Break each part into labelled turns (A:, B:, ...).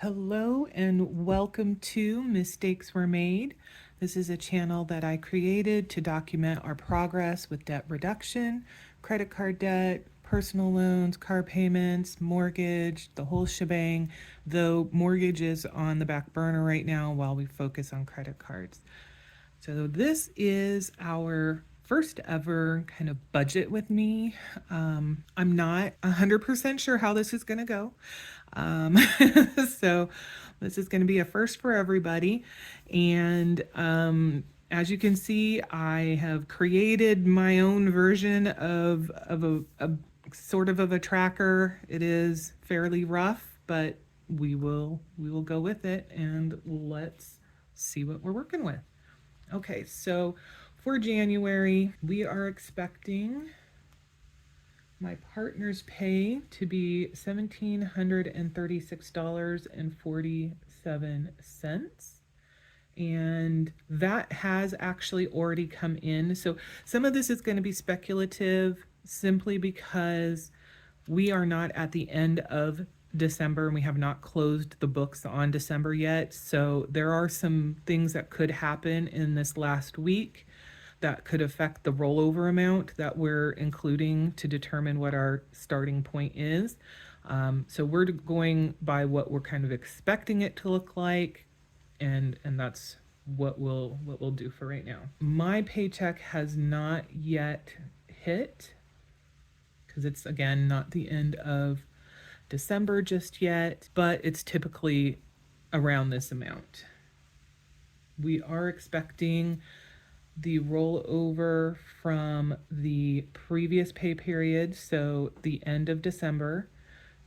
A: Hello and welcome to Mistakes Were Made. This is a channel that I created to document our progress with debt reduction, credit card debt, personal loans, car payments, mortgage, the whole shebang, though mortgage is on the back burner right now while we focus on credit cards. So this is our first ever kind of budget with me. I'm not 100% sure how this is going to go. Um, so this is going to be a first for everybody. And as you can see, I have created my own version of a sort of a tracker. It is fairly rough, but we will go with it and let's see what we're working with. Okay, so for January, we are expecting my partner's pay to be $1,736.47. And that has actually already come in. So some of this is going to be speculative simply because we are not at the end of December and we have not closed the books on December yet. So there are some things that could happen in this last week that could affect the rollover amount that we're including to determine what our starting point is. So we're going by what we're kind of expecting it to look like, and that's what we'll do for right now. My paycheck has not yet hit because it's again not the end of December just yet, but it's typically around this amount. We are expecting the rollover from the previous pay period, so the end of December,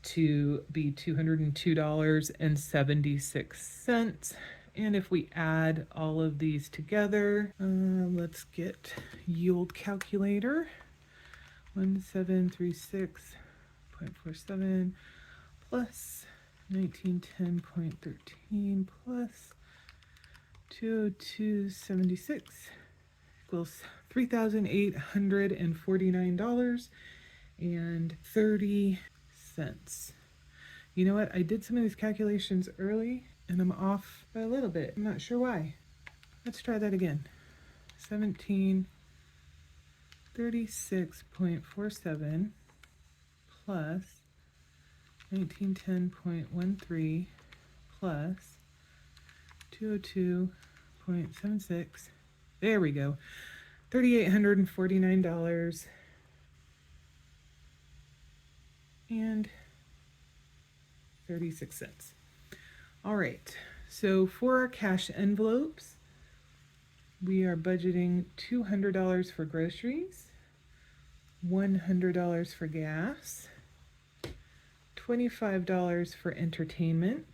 A: to be $202.76. And if we add all of these together, let's get yield calculator. 1736.47 plus 1910.13 plus 202.76 equals $3,849.30. You know what? I did some of these calculations early and I'm off by a little bit. I'm not sure why. Let's try that again. 1736.47 plus 1910.13 plus 202.76. There we go. $3,849 and 36 cents. All right. So for our cash envelopes, we are budgeting $200 for groceries, $100 for gas, $25 for entertainment,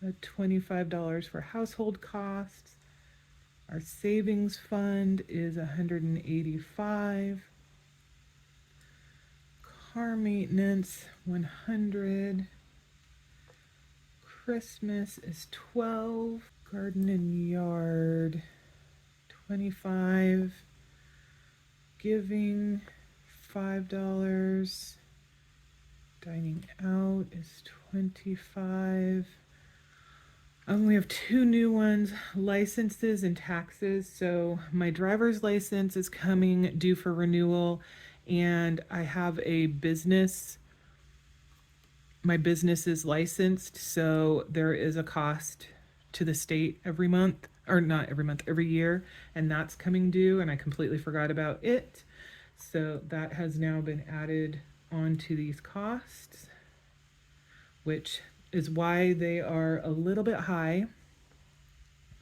A: $25 for household costs. Our savings fund is $185. Car maintenance, $100. Christmas is $12. Garden and yard, $25. Giving, $5. Dining out is $25. I only have two new ones, licenses and taxes. So my driver's license is coming due for renewal, and I have a business. My business is licensed, so there is a cost to the state every month, or not every month, every year, and that's coming due, and I completely forgot about it. So that has now been added onto these costs, which is why they are a little bit high,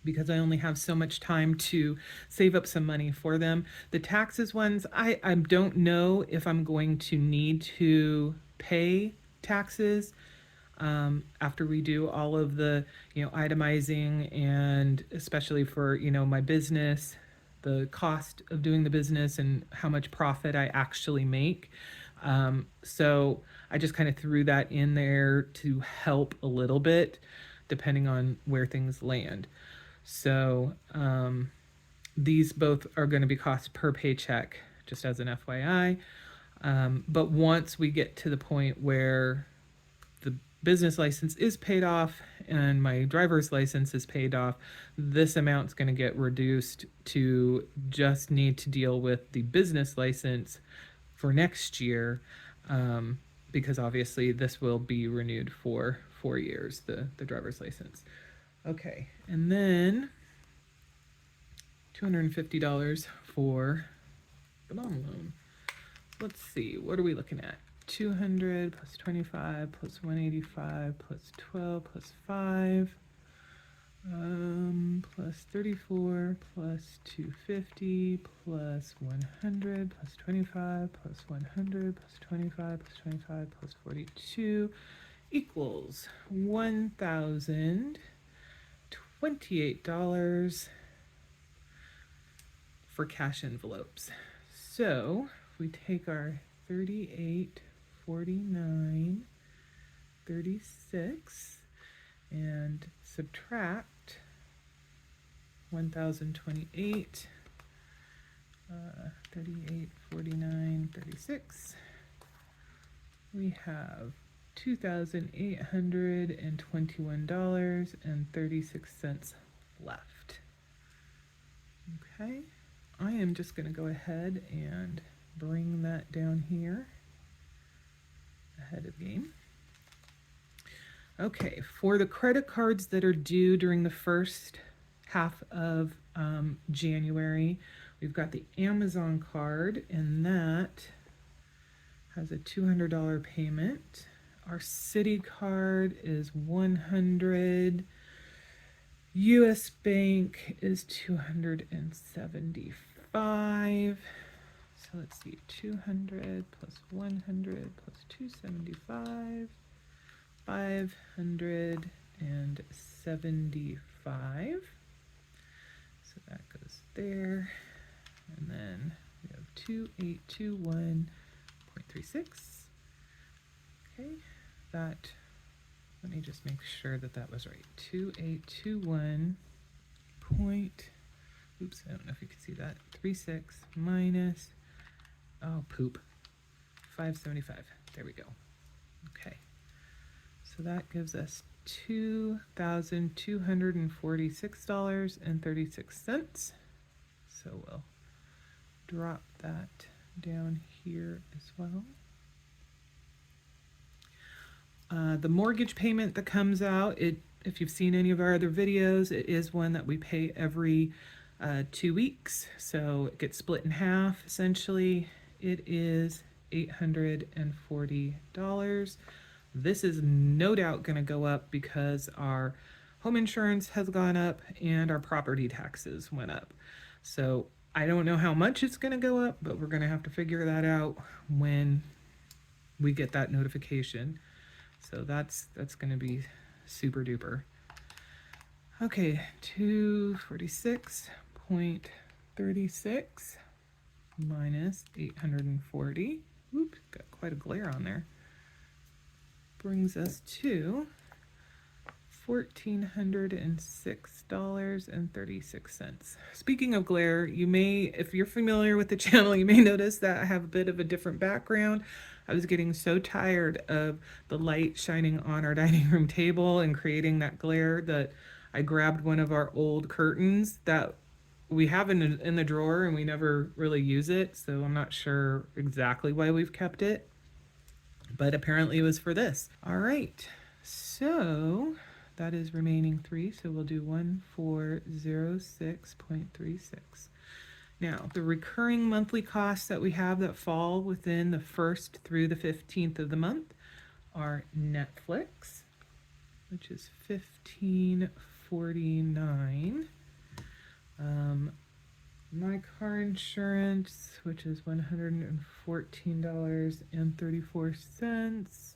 A: because I only have so much time to save up some money for them. The taxes ones, I don't know if I'm going to need to pay taxes after we do all of the itemizing, and especially for my business, the cost of doing the business and how much profit I actually make. So I just kind of threw that in there to help a little bit depending on where things land. So these both are going to be cost per paycheck, just as an FYI. But once we get to the point where the business license is paid off and my driver's license is paid off, this amount's going to get reduced to just need to deal with the business license for next year, because obviously this will be renewed for 4 years, the driver's license. Okay, and then $250 for the mom loan. Let's see, what are we looking at? 200 plus 25 plus 185 plus 12 plus 5 plus 34 plus 250 plus 100 plus 25 plus 100 plus 25 plus 25 plus 42 equals $1,028 for cash envelopes. So if we take our 38, 49, 36 and subtract 1,028, 38, 49, 36, we have $2,821.36 left. Okay, I am just going to go ahead and bring that down here ahead of game. Okay, for the credit cards that are due during the first half of January, we've got the Amazon card, and that has a $200 payment. Our Citi card is $100. US Bank is $275. So let's see, 200 plus 100 plus 275, 575. So that goes there. And then we have 2821.36. Okay, that, let me just make sure that that was right. 2821 point, oops, I don't know if you can see that. 36 minus, oh poop, 575. There we go. Okay, so that gives us $2,246.36. So we'll drop that down here as well. The mortgage payment that comes out, if you've seen any of our other videos, it is one that we pay every 2 weeks. So it gets split in half, essentially. It is $840. This is no doubt going to go up because our home insurance has gone up and our property taxes went up. So I don't know how much it's going to go up, but we're going to have to figure that out when we get that notification. So that's going to be super duper. Okay, 246.36 minus 840. Oops, got quite a glare on there. Brings us to $1,406.36. Speaking of glare, you may, if you're familiar with the channel, you may notice that I have a bit of a different background. I was getting so tired of the light shining on our dining room table and creating that glare that I grabbed one of our old curtains that we have in the drawer and we never really use it, so I'm not sure exactly why we've kept it, but apparently it was for this. All right, so that is remaining 3, so we'll do 1406.36. Now, the recurring monthly costs that we have that fall within the 1st through the 15th of the month are Netflix, which is $15.49. My car insurance, which is $114.34.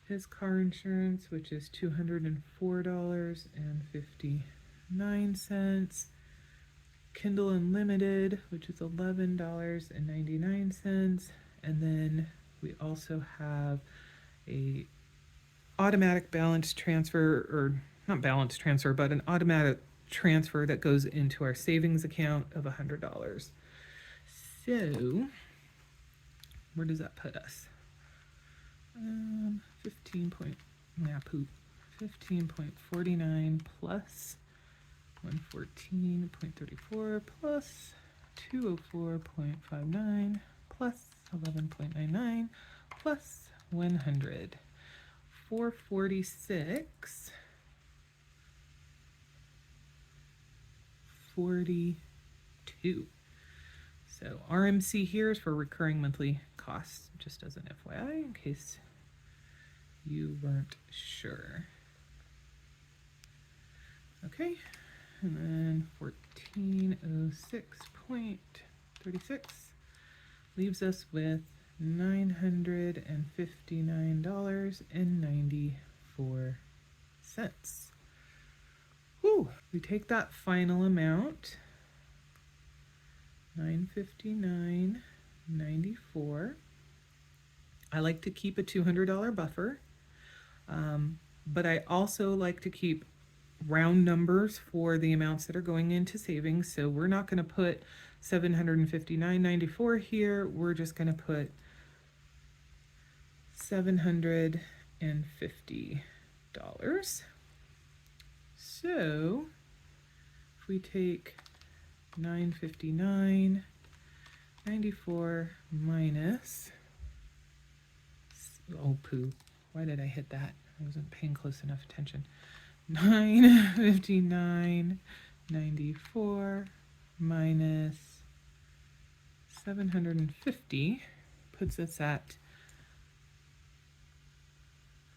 A: His car insurance, which is $204.59. Kindle Unlimited, which is $11.99. And then we also have a automatic balance transfer, or not balance transfer, but an automatic transfer that goes into our savings account of $100. So where does that put us? 15 point. Yeah, poop. 15.49 plus 114.34 plus 204.59 plus 11.99 plus 100. 446 42. So RMC here is for recurring monthly costs, just as an FYI, in case you weren't sure. Okay, and then 1406.36 leaves us with $959.94. Whew. We take that final amount, $959.94. I like to keep a $200 buffer, but I also like to keep round numbers for the amounts that are going into savings. So we're not going to put $759.94 here. We're just going to put $750. So if we take $959.94 minus, oh poo, why did I hit that? I wasn't paying close enough attention. $959.94 minus 750 puts us at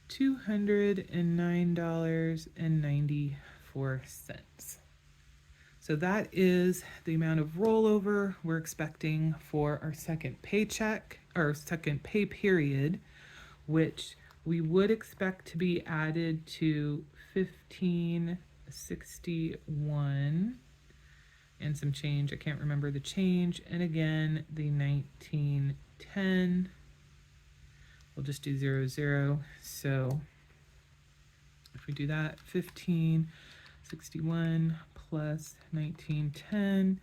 A: $209.94. So that is the amount of rollover we're expecting for our second paycheck, or second pay period, which we would expect to be added to 1561 and some change. I can't remember the change. And again, the 1910. We'll just do 00. So if we do that, 1561 plus 1910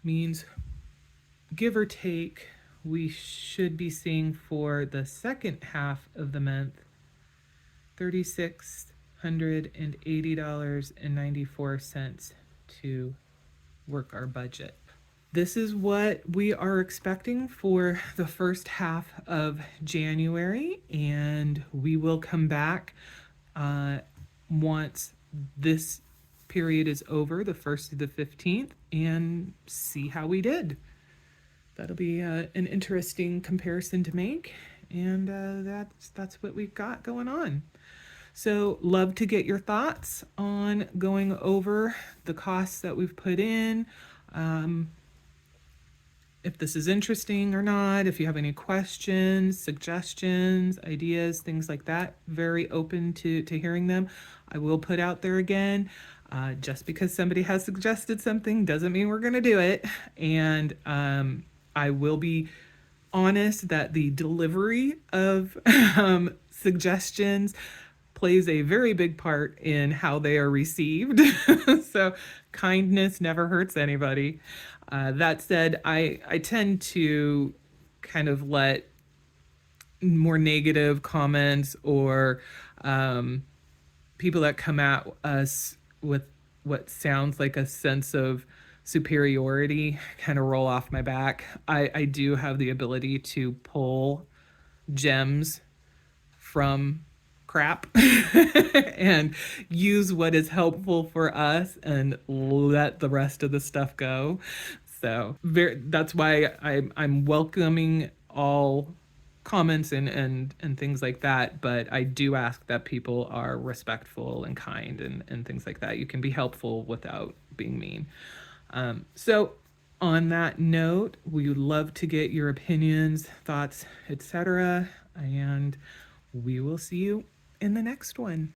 A: means, give or take, we should be seeing for the second half of the month $3,680.94 to work our budget. This is what we are expecting for the first half of January, and we will come back once this period is over, the 1st to the 15th, and see how we did. That'll be an interesting comparison to make, and that's what we've got going on. So love to get your thoughts on going over the costs that we've put in. If this is interesting or not, if you have any questions, suggestions, ideas, things like that, very open to hearing them. I will put out there again, just because somebody has suggested something doesn't mean we're going to do it. And I will be honest that the delivery of suggestions plays a very big part in how they are received. So kindness never hurts anybody. That said, I tend to kind of let more negative comments or people that come at us with what sounds like a sense of superiority kind of roll off my back. I do have the ability to pull gems from crap and use what is helpful for us and let the rest of the stuff go. So that's why I'm welcoming all comments and things like that, but I do ask that people are respectful and kind and things like that. You can be helpful without being mean. So on that note, we would love to get your opinions, thoughts, etc. And we will see you in the next one.